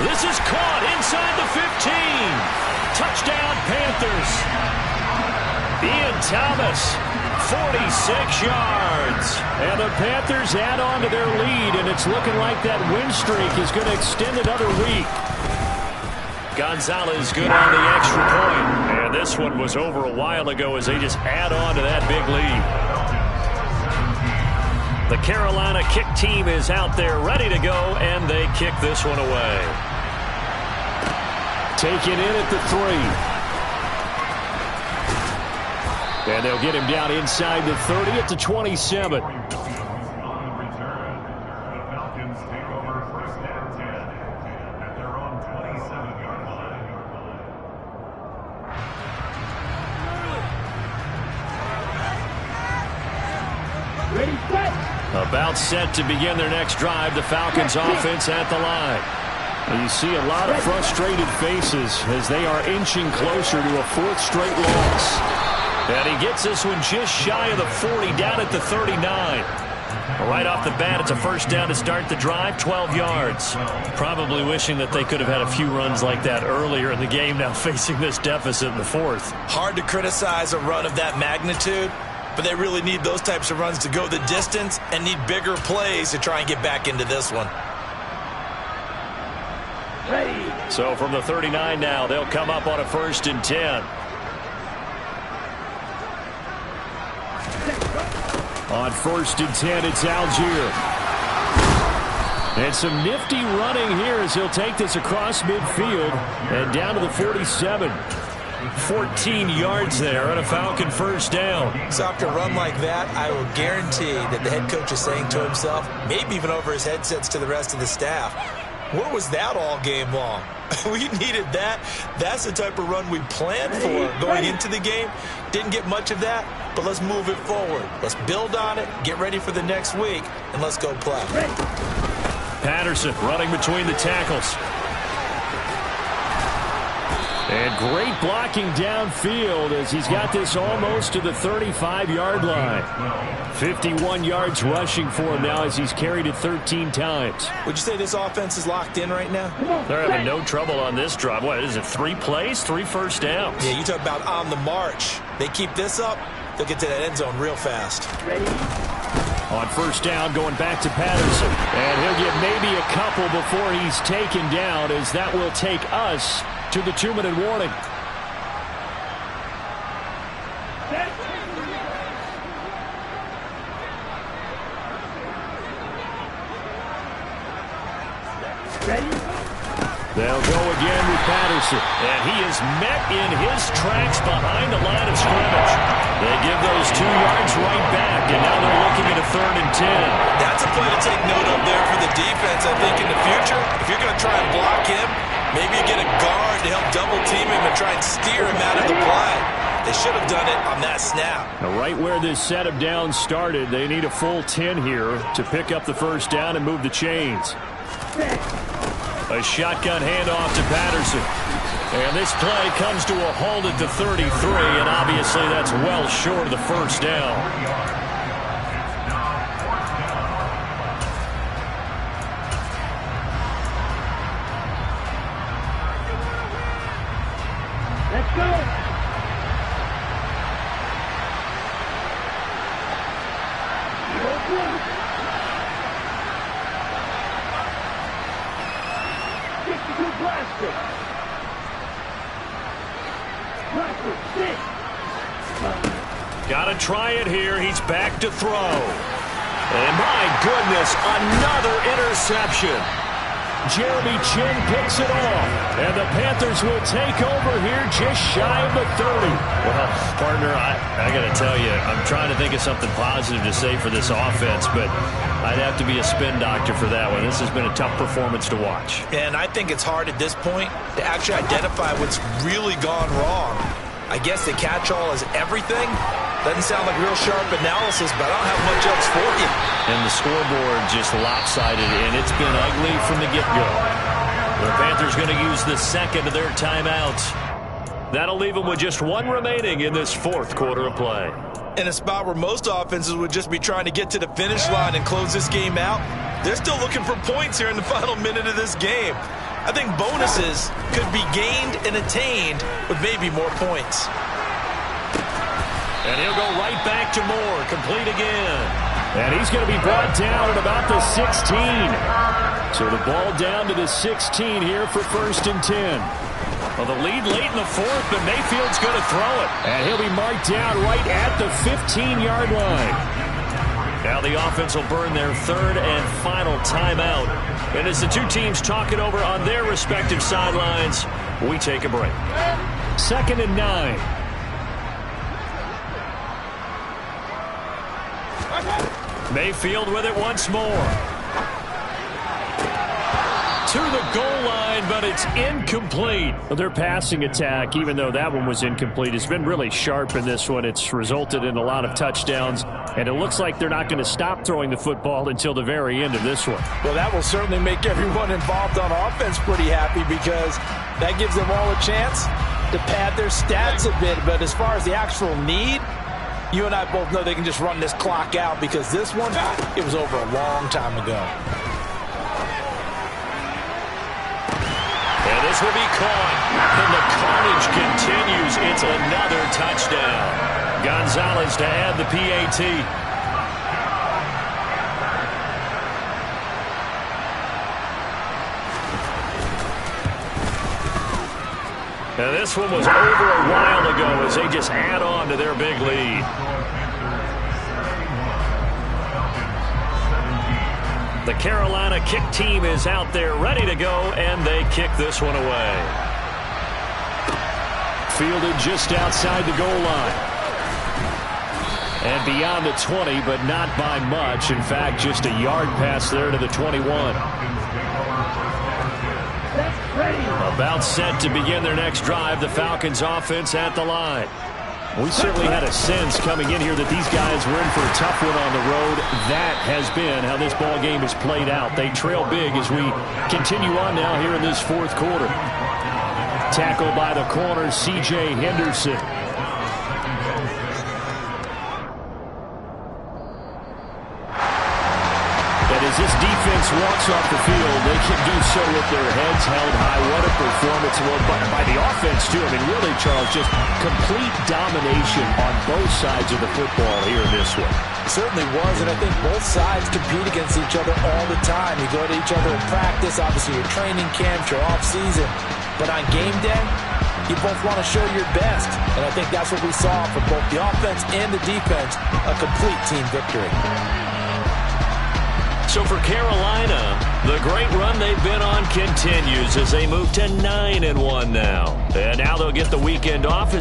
This is caught inside the 15. Touchdown, Panthers. Ian Thomas, 46 yards. And the Panthers add on to their lead, and it's looking like that win streak is going to extend another week. Gonzalez good on the extra point. And this one was over a while ago as they just add on to that big lead. The Carolina kick team is out there ready to go, and they kick this one away. Taken in at the 3. And they'll get him down inside the 30 at the 27. About set to begin their next drive. The Falcons offense at the line. And you see a lot of frustrated faces as they are inching closer to a 4th straight loss. And he gets this one just shy of the 40, down at the 39. Right off the bat, it's a 1st down to start the drive, 12 yards. Probably wishing that they could have had a few runs like that earlier in the game, now facing this deficit in the 4th. Hard to criticize a run of that magnitude, but they really need those types of runs to go the distance and need bigger plays to try and get back into this one. So from the 39 now, they'll come up on a 1st and 10. On 1st and 10, it's Algier. And some nifty running here as he'll take this across midfield and down to the 47. 14 yards there on a Falcon 1st down. So after a run like that, I will guarantee that the head coach is saying to himself, maybe even over his headsets to the rest of the staff, where was that all game long? We needed that. That's the type of run we planned for going into the game. Didn't get much of that, but let's move it forward. Let's build on it, get ready for the next week, and let's go play. Patterson running between the tackles. And great blocking downfield as he's got this almost to the 35-yard line. 51 yards rushing for him now as he's carried it 13 times. Would you say this offense is locked in right now? They're having no trouble on this drive. What is it, 3 plays, 3 1st downs? Yeah, you talk about on the march. They keep this up, they'll get to that end zone real fast. On 1st down, going back to Patterson. And he'll get maybe a couple before he's taken down, as that will take us to the 2-minute warning. They'll go again with Patterson. And he is met in his tracks behind the line of scrimmage. They give those 2 yards right back, and now they're looking at a 3rd and 10. That's a play to take note of there for the defense. I think in the future, if you're going to try and block him, maybe you get a guard to help double team him and try and steer him out of the play. They should have done it on that snap. Now, right where this set of downs started, they need a full 10 here to pick up the first down and move the chains. A shotgun handoff to Patterson. And this play comes to a halt at the 33, and obviously that's well short of the first down. Let's go. Got to try it here. He's back to throw. And my goodness, another interception. Jeremy Chin picks it off. And the Panthers will take over here just shy of the 30. Well, partner, I got to tell you, I'm trying to think of something positive to say for this offense, but I'd have to be a spin doctor for that one. This has been a tough performance to watch. And I think it's hard at this point to actually identify what's really gone wrong. I guess the catch-all is everything. Doesn't sound like real sharp analysis, but I don't have much else for you. And the scoreboard just lopsided, and it's been ugly from the get-go. The Panthers going to use the second of their timeouts. That'll leave them with just one remaining in this fourth quarter of play. In a spot where most offenses would just be trying to get to the finish line and close this game out, they're still looking for points here in the final minute of this game. I think bonuses could be gained and attained with maybe more points. And he'll go right back to Moore, complete again. And he's going to be brought down at about the 16. So the ball down to the 16 here for 1st and 10. Well, the lead late in the fourth, but Mayfield's going to throw it. And he'll be marked down right at the 15-yard line. Now the offense will burn their third and final timeout. And as the two teams talk it over on their respective sidelines, we take a break. 2nd and 9. Mayfield with it once more. To the goal line, but it's incomplete. Well, their passing attack, even though that one was incomplete, has been really sharp in this one. It's resulted in a lot of touchdowns, and it looks like they're not going to stop throwing the football until the very end of this one. Well, that will certainly make everyone involved on offense pretty happy because that gives them all a chance to pad their stats a bit. But as far as the actual need, you and I both know they can just run this clock out because this one, it was over a long time ago. And this will be caught. And the carnage continues. It's another touchdown. Gonzalez to add the PAT. And this one was over a while ago as they just add on to their big lead. The Carolina kick team is out there ready to go, and they kick this one away. Fielded just outside the goal line. And beyond the 20, but not by much. In fact, just a yard pass there to the 21. About set to begin their next drive, the Falcons offense at the line. We certainly had a sense coming in here that these guys were in for a tough one on the road. That has been how this ball game has played out. They trail big as we continue on now here in this fourth quarter. Tackle by the corner, C.J. Henderson. As this defense walks off the field, they can do so with their heads held high. What a performance by the offense, too. I mean, really, Charles, just complete domination on both sides of the football here in this one. Certainly was, and I think both sides compete against each other all the time. You go to each other in practice, obviously your training camps, your off-season. But on game day, you both want to show your best. And I think that's what we saw from both the offense and the defense, a complete team victory. So for Carolina, the great run they've been on continues as they move to 9-1 now. And now they'll get the weekend off.